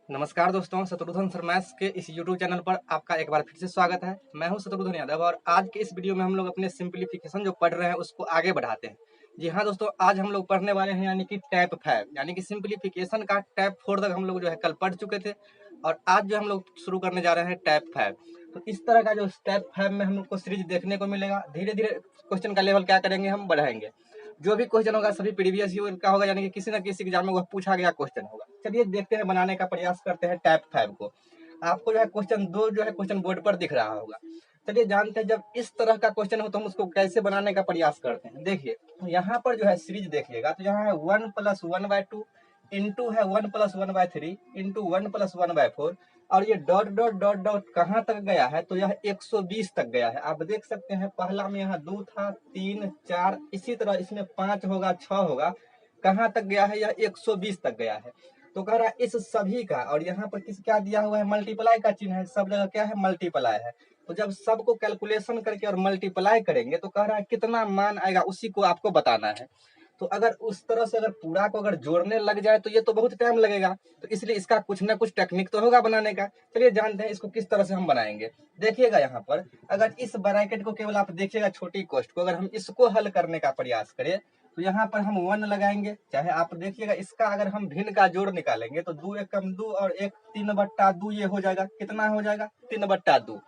नमस्कार दोस्तों, Shatrughan sir maths के इस यूट्यूब चैनल पर आपका एक बार फिर से स्वागत है। मैं हूं शत्रुघ्न यादव और आज के इस वीडियो में हम लोग अपने सिंप्लीफिकेशन जो पढ़ रहे हैं उसको आगे बढ़ाते हैं। जी हाँ दोस्तों, आज हम लोग पढ़ने वाले हैं यानी कि टाइप 5 यानी कि सिंप्लीफिकेशन का टाइप 4 तक हम लोग जो है कल पढ़ चुके थे और आज जो हम लोग शुरू करने जा रहे हैं टाइप 5। तो इस तरह का जो टाइप 5 में हम लोग को सीरीज देखने को मिलेगा। धीरे धीरे क्वेश्चन का लेवल क्या करेंगे, हम बढ़ाएंगे। जो भी क्वेश्चन होगा सभी प्रीवियस ईयर का होगा, यानी कि किसी न किसी एग्जाम में वह पूछा गया क्वेश्चन होगा। चलिए देखते हैं, बनाने का प्रयास करते हैं टाइप 5 को। आपको जो है क्वेश्चन 2 जो है क्वेश्चन बोर्ड पर दिख रहा होगा। चलिए जानते हैं जब इस तरह का क्वेश्चन हो तो हम उसको कैसे बनाने का प्रयास करते हैं। देखिए यहाँ पर जो है सीरीज देखिएगा तो यहाँ है 1+1/2 इंटू है 1+1/3 इंटू 1+1/4 और ये डॉट डॉट डॉट डॉट कहाँ तक गया है तो यह 120 तक गया है। आप देख सकते हैं पहला में यहाँ 2 था, 3, 4, इसी तरह इसमें 5 होगा, 6 होगा, कहाँ तक गया है, यह 120 तक गया है। तो कह रहा है इस सभी का, और यहाँ पर किस क्या दिया हुआ है, मल्टीप्लाई का चिन्ह है, सब जगह क्या है, मल्टीप्लाई है। तो जब सबको कैलकुलेशन करके और मल्टीप्लाई करेंगे तो कह रहा है कितना मान आएगा उसी को आपको बताना है। तो अगर उस तरह से अगर पूरा को अगर जोड़ने लग जाए तो ये तो बहुत टाइम लगेगा। तो इसलिए इसका कुछ ना कुछ टेक्निक तो होगा बनाने का। चलिए जानते हैं इसको किस तरह से हम बनाएंगे। देखिएगा यहाँ पर अगर इस ब्रैकेट को केवल आप देखिएगा, छोटी कॉस्ट को अगर हम इसको हल करने का प्रयास करें तो यहाँ पर हम 1 लगाएंगे। चाहे आप देखिएगा इसका अगर हम भिन्न का जोड़ निकालेंगे तो 2 एकम 2 और 1 3/2 ये हो जाएगा। कितना हो जाएगा, 3/2।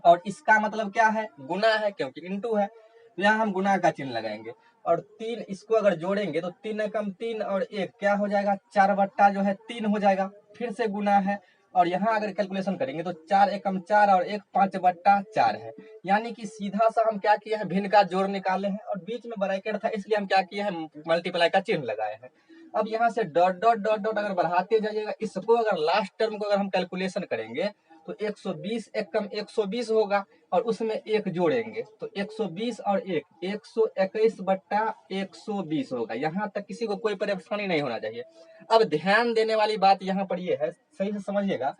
और इसका मतलब क्या है, गुना है, क्योंकि इंटू है। तो यहाँ हम गुना का चिन्ह लगाएंगे और 3 इसको अगर जोड़ेंगे तो 3 एकम 3 और 1 क्या हो जाएगा, 4/3 हो जाएगा। फिर से गुना है और यहाँ अगर कैलकुलेशन करेंगे तो 4 एकम 4 और 1 5/4 है। यानी कि सीधा सा हम क्या किया है, भिन्न का जोड़ निकाले हैं और बीच में ब्रैकेट था इसलिए हम क्या किए हैं, मल्टीप्लाई का चिन्ह लगाए हैं। अब यहाँ से डॉट डॉट डॉट डॉट अगर बढ़ाते जाइएगा, इसको अगर लास्ट टर्म को अगर हम कैलकुलेशन करेंगे तो 120 एकम 120 होगा और उसमें एक जोड़ेंगे तो 120 और 1 121/120 होगा। यहाँ तक किसी को कोई परेशानी नहीं होना चाहिए। अब ध्यान देने वाली बात यहाँ पर ये है, सही से समझिएगा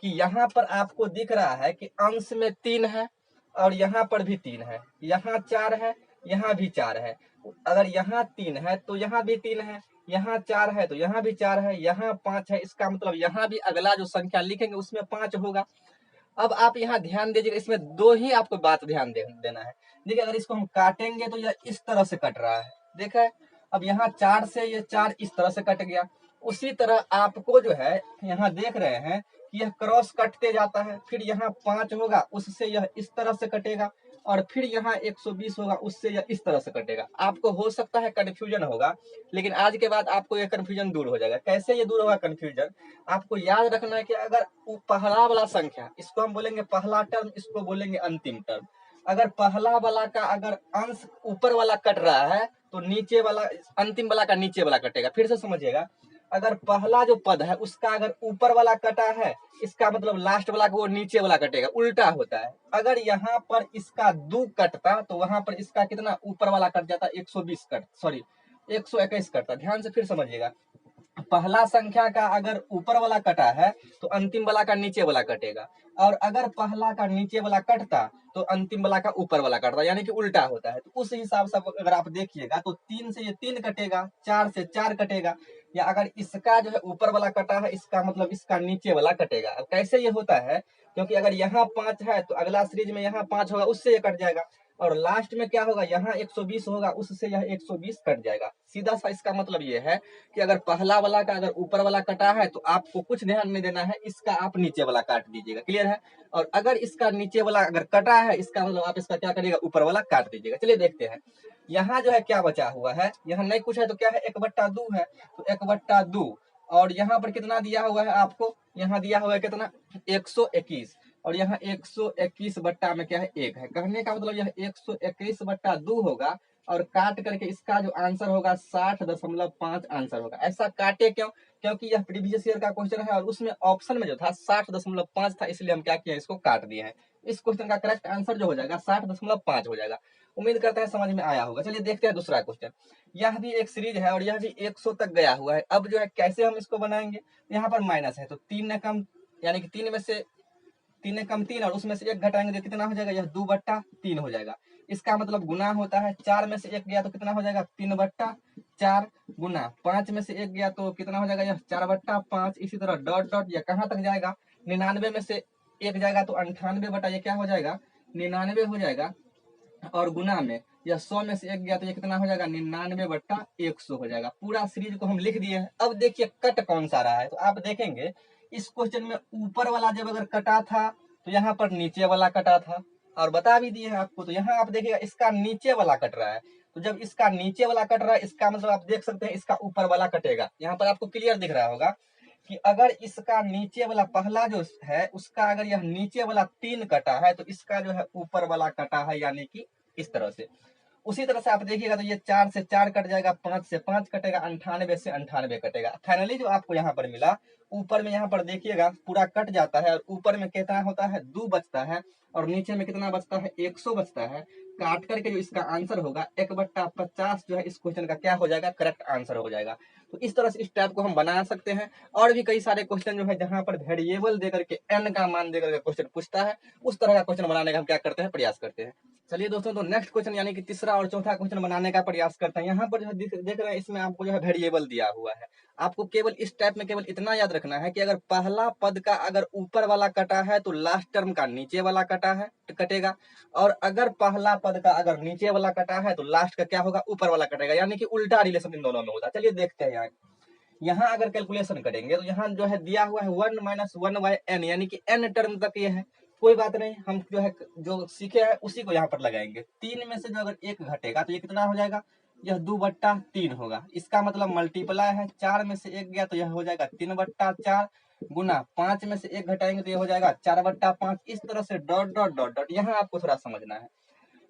कि यहाँ पर आपको दिख रहा है कि अंश में 3 है और यहाँ पर भी 3 है, यहाँ 4 है, यहाँ भी 4 है। अगर यहाँ 3 है तो यहाँ भी 3 है, यहाँ 4 है तो यहाँ भी 4 है, यहाँ 5 है, इसका मतलब यहाँ भी अगला जो संख्या लिखेंगे उसमें 5 होगा। अब आप यहाँ ध्यान दीजिएगा, इसमें 2 ही आपको बात ध्यान देना है। देखिए अगर इसको हम काटेंगे तो यह इस तरह से कट रहा है, देखा है। अब यहाँ 4 से ये 4 इस तरह से कट गया। उसी तरह आपको जो है यहाँ देख रहे हैं कि यह क्रॉस कटते जाता है, फिर यहाँ 5 होगा उससे यह इस तरह से कटेगा और फिर यहाँ 120 होगा उससे यह इस तरह से कटेगा। आपको हो सकता है कंफ्यूजन होगा, लेकिन आज के बाद आपको यह कंफ्यूजन दूर हो जाएगा। कैसे ये दूर होगा कंफ्यूजन, आपको याद रखना है कि अगर पहला वाला संख्या, इसको हम बोलेंगे पहला टर्म, इसको बोलेंगे अंतिम टर्म। अगर पहला वाला का अगर अंश ऊपर वाला कट रहा है तो नीचे वाला, अंतिम वाला का नीचे वाला कटेगा। फिर से समझिएगा, अगर पहला जो पद है उसका अगर ऊपर वाला कटा है, इसका मतलब लास्ट वाला को वो नीचे वाला कटेगा, उल्टा होता है। अगर यहाँ पर इसका 2 कटता तो वहां पर इसका कितना ऊपर वाला कट जाता, 120 कट, सॉरी 121 कटता। ध्यान से फिर समझिएगा, पहला संख्या का अगर ऊपर वाला कटा है तो अंतिम वाला का नीचे वाला कटेगा, और अगर पहला का नीचे वाला कटता तो अंतिम वाला का ऊपर वाला कटता, यानी कि उल्टा होता है। तो उस हिसाब से अगर आप देखिएगा तो 3 से ये 3 कटेगा, 4 से 4 कटेगा, या अगर इसका जो है ऊपर वाला कटा है इसका मतलब इसका नीचे वाला कटेगा। अब कैसे ये होता है, क्योंकि अगर यहाँ 5 है तो अगला सीरीज में यहाँ 5 होगा उससे ये कट जाएगा, और लास्ट में क्या होगा, यहाँ 120 होगा उससे यह 120 कट जाएगा। सीधा सा इसका मतलब ये है कि अगर पहला वाला का अगर ऊपर वाला कटा है तो आपको कुछ ध्यान नहीं देना है, इसका आप नीचे वाला काट दीजिएगा। क्लियर है। और अगर इसका नीचे वाला अगर कटा है, इसका मतलब आप इसका क्या करिएगा, ऊपर वाला काट दीजिएगा। चलिए देखते हैं यहाँ जो है क्या बचा हुआ है। यहाँ नहीं कुछ है तो क्या है, 1/2 है, तो 1/2 और यहाँ पर कितना दिया हुआ है आपको, यहाँ दिया हुआ है कितना, 121, और यहाँ 121 बट्टा में क्या है, 1 है। कहने का मतलब यह 121/2 होगा और काट करके इसका जो आंसर होगा 60.5 आंसर होगा। ऐसा काटे क्यों, क्योंकि यह प्रीवियस ईयर का क्वेश्चन है और उसमें ऑप्शन में जो था 60.5 था, इसलिए हम क्या किए, इसको काट दिए हैं। इस क्वेश्चन का करेक्ट आंसर जो हो जाएगा 60.5 हो जाएगा। उम्मीद करते हैं समझ में आया होगा। चलिए देखते हैं दूसरा क्वेश्चन। यह भी एक सीरीज है और यह भी 100 तक गया हुआ है। अब जो है कैसे हम इसको बनाएंगे, यहाँ पर माइनस है तो 3 कम, यानी कि 3 में से 3 कम 3 और उसमें से 1 घटाएंगे तो कितना हो जाएगा, यह 2/3 हो जाएगा। इसका मतलब गुना होता है, 4 में से 1 गया तो कितना हो जाएगा 3/4 गुना 5 में से 1 गया तो कितना हो जाएगा यह 4/5। इसी तरह डॉट डॉट यह कहाँ तक जाएगा, 99 में से 1 जाएगा तो 98 बटा ये क्या हो जाएगा 99 हो जाएगा, और गुना में यह 100 में से 1 गया तो ये कितना हो जाएगा 99/100 हो जाएगा। पूरा सीरीज को हम लिख दिए हैं। अब देखिए कट कौन सा रहा है, तो आप देखेंगे इस क्वेश्चन में ऊपर वाला जब अगर कटा था तो यहाँ पर नीचे वाला कटा था, और बता भी दिए हैं आपको। तो यहाँ आप देखिएगा इसका नीचे वाला कट रहा है, तो जब इसका नीचे वाला कट रहा है इसका मतलब आप देख सकते हैं इसका ऊपर वाला कटेगा। यहाँ पर आपको क्लियर दिख रहा होगा कि अगर इसका नीचे वाला पहला जो है उसका अगर यह नीचे वाला 3 कटा है तो इसका जो है ऊपर वाला कटा है, यानी कि इस तरह से। उसी तरह से आप देखिएगा तो ये 4 से 4 कट जाएगा, 5 से 5 कटेगा, 98 से 98 कटेगा। फाइनली जो आपको यहाँ पर मिला, ऊपर में यहाँ पर देखिएगा पूरा कट जाता है और ऊपर में कितना होता है 2 बचता है, और नीचे में कितना बचता है 100 बचता है। काट करके जो इसका आंसर होगा 1/50 जो है इस क्वेश्चन का क्या हो जाएगा करेक्ट आंसर हो जाएगा। तो इस तरह से इस टाइप को हम बना सकते हैं। और भी कई सारे क्वेश्चन जो है जहां पर वेरिएबल देकर के n का मान देकर के क्वेश्चन पूछता है, उस तरह का क्वेश्चन बनाने का हम क्या करते हैं प्रयास करते हैं। चलिए दोस्तों, तो नेक्स्ट क्वेश्चन यानी कि तीसरा और चौथा क्वेश्चन बनाने का प्रयास करते हैं। यहाँ पर जो है देख रहे हैं इसमें आपको जो है वेरिएबल दिया हुआ है। आपको केवल इस टाइप में केवल इतना याद रखना है कि अगर पहला पद का अगर ऊपर वाला कटा है तो लास्ट टर्म का नीचे वाला कटेगा, और अगर पहला पद का अगर नीचे वाला कटा है तो लास्ट का क्या होगा ऊपर वाला कटेगा, यानी कि उल्टा रिलेशन इन दोनों में होता है। चलिए देखते हैं यहाँ अगर कैलकुलेशन करेंगे तो यहाँ जो है दिया हुआ है 1 - 1/n, यानी कि n टर्म तक ये है। कोई बात नहीं, हम जो है जो सीखे हैं उसी को यहाँ पर लगाएंगे। 3 में से जो अगर 1 घटेगा तो ये कितना हो जाएगा, यह 2/3 होगा। इसका मतलब मल्टीप्लाई है, 4 में से 1 गया तो यह हो जाएगा 3/4 गुना 5 में से 1 घटाएंगे तो ये हो जाएगा 4/5। इस तरह से डॉट डॉट डॉट डॉट। यहाँ आपको थोड़ा समझना है,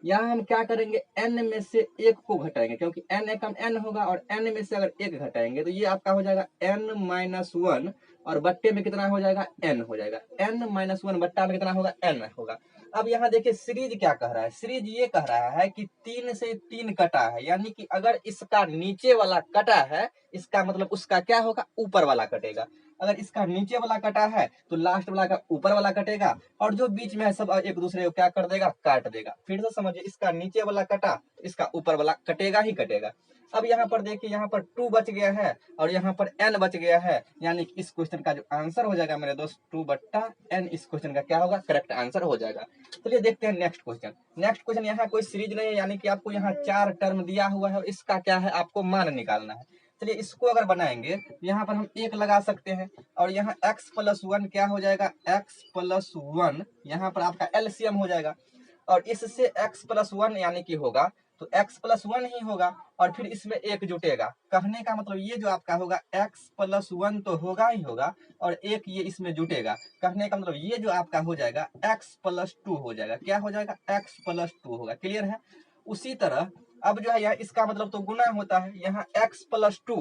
यहाँ हम क्या करेंगे n में से 1 को घटाएंगे, क्योंकि n एकम n होगा, और n में से अगर 1 घटाएंगे तो ये आपका हो जाएगा n - 1, और बट्टे में कितना हो जाएगा n हो जाएगा। n - 1 बट्टा में कितना होगा n होगा। अब यहाँ देखिए सीरीज क्या कह रहा है, सीरीज ये कह रहा है कि 3 से 3 कटा है, यानी कि अगर इसका नीचे वाला कटा है इसका मतलब उसका क्या होगा ऊपर वाला कटेगा। अगर इसका नीचे वाला कटा है तो लास्ट वाला का ऊपर वाला कटेगा, और जो बीच में है सब एक दूसरे को क्या कर देगा काट देगा। फिर से समझिए, इसका नीचे वाला कटा तो इसका ऊपर वाला कटेगा ही कटेगा। अब यहाँ पर देखिए, यहाँ पर 2 बच गया है और यहाँ पर n बच गया है, यानी कि इस क्वेश्चन का जो आंसर हो जाएगा मेरे दोस्त 2/n इस क्वेश्चन का क्या होगा करेक्ट आंसर हो जाएगा। चलिए देखते हैं नेक्स्ट क्वेश्चन। नेक्स्ट क्वेश्चन यहाँ कोई सीरीज नहीं है, यानी कि आपको यहाँ 4 टर्म दिया हुआ है, इसका क्या है आपको मान निकालना है। चलिए इसको अगर बनाएंगे यहाँ पर हम 1 लगा सकते हैं, और यहाँ x + 1 क्या हो जाएगा x + 1, यहाँ पर आपका एलसीएम हो जाएगा, और इससे x + 1 यानी कि होगा तो x + 1 ही होगा, और फिर इसमें 1 जुटेगा। कहने का मतलब ये जो आपका होगा x + 1 तो होगा ही होगा, और 1 ये इसमें जुटेगा। कहने का मतलब ये जो आपका हो जाएगा x + 2 हो जाएगा। क्या हो जाएगा x + 2 होगा। क्लियर है। उसी तरह अब जो है यहाँ इसका मतलब तो गुना होता है, यहाँ x + 2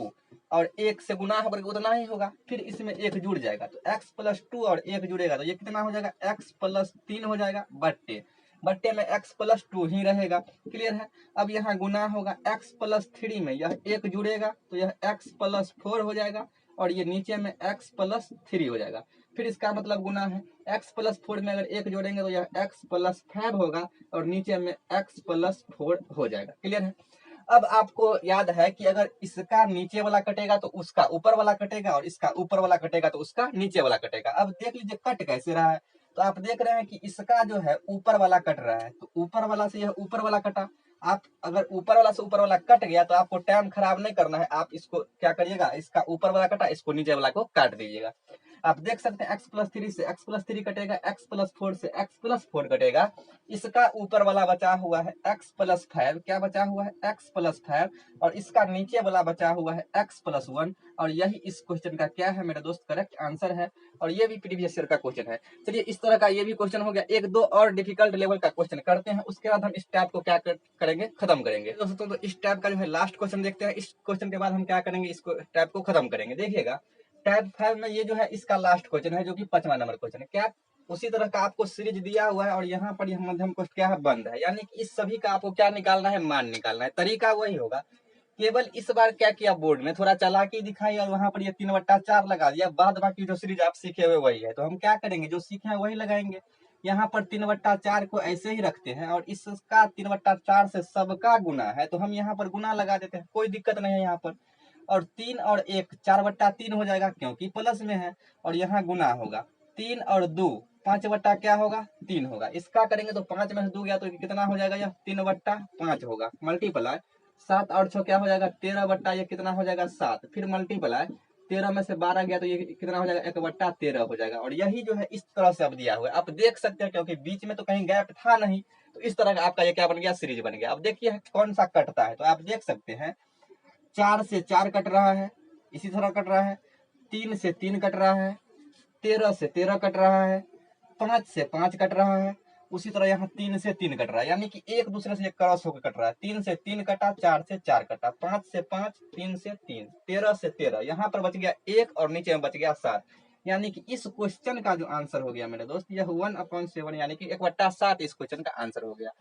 और 1 से गुना होकर उतना ही होगा, फिर इसमें 1 जुड़ जाएगा, तो x + 2 और 1 जुड़ेगा तो ये कितना हो जाएगा x + 3 हो जाएगा, बट्टे में x + 2 ही रहेगा। क्लियर है। अब यहाँ गुना होगा x + 3 में यह 1 जुड़ेगा तो यह x + 4 हो जाएगा, और ये नीचे में x + 3 हो जाएगा। फिर इसका मतलब गुना है, x + 4 में अगर 1 जोड़ेंगे तो यह x + 5 होगा, और नीचे में x + 4 हो जाएगा। क्लियर है। अब आपको याद है कि अगर इसका नीचे वाला कटेगा तो उसका ऊपर वाला कटेगा, और इसका ऊपर वाला कटेगा तो उसका नीचे वाला कटेगा। अब देख लीजिए कट कैसे रहा है, तो आप देख रहे हैं कि इसका जो है ऊपर वाला कट रहा है, तो ऊपर वाला से यह ऊपर वाला कटा। आप अगर ऊपर वाला से ऊपर वाला कट गया तो आपको टाइम खराब नहीं करना है, आप इसको क्या करिएगा, इसका ऊपर वाला कटा इसको नीचे वाला को काट दीजिएगा। आप देख सकते हैं x + 3 से x + 3 कटेगा, x + 4 से x + 4 कटेगा। इसका ऊपर वाला बचा हुआ है x + 5, क्या बचा हुआ है x + 5, और इसका नीचे वाला बचा हुआ है x + 1, और यही इस क्वेश्चन का क्या है मेरे दोस्त करेक्ट आंसर है, और ये भी प्रीवियस ईयर का क्वेश्चन है। चलिए इस तरह का ये भी क्वेश्चन हो गया। 1-2 और डिफिकल्ट लेवल का क्वेश्चन करते हैं, उसके बाद हम इस टाइप को क्या करेंगे खत्म करेंगे। दोस्तों तो इस टाइप का जो है लास्ट क्वेश्चन देखते हैं, इस क्वेश्चन के बाद हम क्या करेंगे इसको टाइप को खत्म करेंगे। देखिएगा टाइप 5 में ये जो है इसका लास्ट क्वेश्चन है, जो कि 5वां नंबर क्वेश्चन है। क्या उसी तरह का आपको सीरीज दिया हुआ है, और यहाँ पर यह मध्यम कोष्ठ क्या है बंद है, यानी कि इस सभी का आपको क्या निकालना है मान निकालना है। तरीका वही होगा, केवल इस बार क्या किया बोर्ड में थोड़ा चालाकी दिखाई, और वहां पर ये 3/4 लगा दिया, बाद बाकी जो सीरीज आप सीखे हुए वही है। तो हम क्या करेंगे जो सीखे हैं वही लगाएंगे। यहाँ पर 3/4 को ऐसे ही रखते हैं और इसका 3/4 से सबका गुना है, तो हम यहाँ पर गुना लगा देते हैं, कोई दिक्कत नहीं है यहाँ पर। और 3 और 1 4/3 हो जाएगा क्योंकि प्लस में है, और यहाँ गुना होगा 3 और 2 5 बट्टा क्या होगा 3 होगा। इसका करेंगे तो 5 में से 2 गया तो कितना हो जाएगा, यह 3/5 होगा। मल्टीप्लाई 7 और 6 क्या हो जाएगा 13 बट्टा ये कितना हो जाएगा 7, फिर मल्टीप्लाई 13 में से 12 गया तो ये कितना हो जाएगा 1/13 हो जाएगा। और यही जो है इस तरह से अब दिया हुआ है, आप देख सकते हैं क्योंकि बीच में तो कहीं गैप था नहीं, तो इस तरह का आपका ये क्या बन गया सीरीज बन गया। अब देखिए कौन सा कटता है, तो आप देख सकते हैं 4 से 4 कट रहा है, इसी तरह कट रहा है, 3 से 3 कट रहा है, 13 से 13 कट रहा है, 5 से 5 कट रहा है, उसी तरह यहाँ 3 से 3 कट रहा है, यानी कि एक दूसरे से क्रॉस होकर कट रहा है। 3 से 3 कटा, 4 से 4 कटा, 5 से 5, 3 से 3, 13 से 13, यहाँ पर बच गया 1 और नीचे में बच गया 7, यानी कि इस क्वेश्चन का जो आंसर हो गया मेरे दोस्त यह 1/7 यानी कि 1/7 इस क्वेश्चन का आंसर हो गया।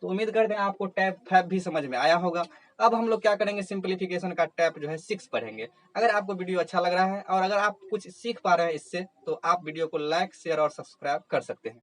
तो उम्मीद करते हैं आपको टैप 5 भी समझ में आया होगा। अब हम लोग क्या करेंगे, सिंप्लीफिकेशन का टैप जो है 6 पढ़ेंगे। अगर आपको वीडियो अच्छा लग रहा है और अगर आप कुछ सीख पा रहे हैं इससे, तो आप वीडियो को लाइक शेयर और सब्सक्राइब कर सकते हैं।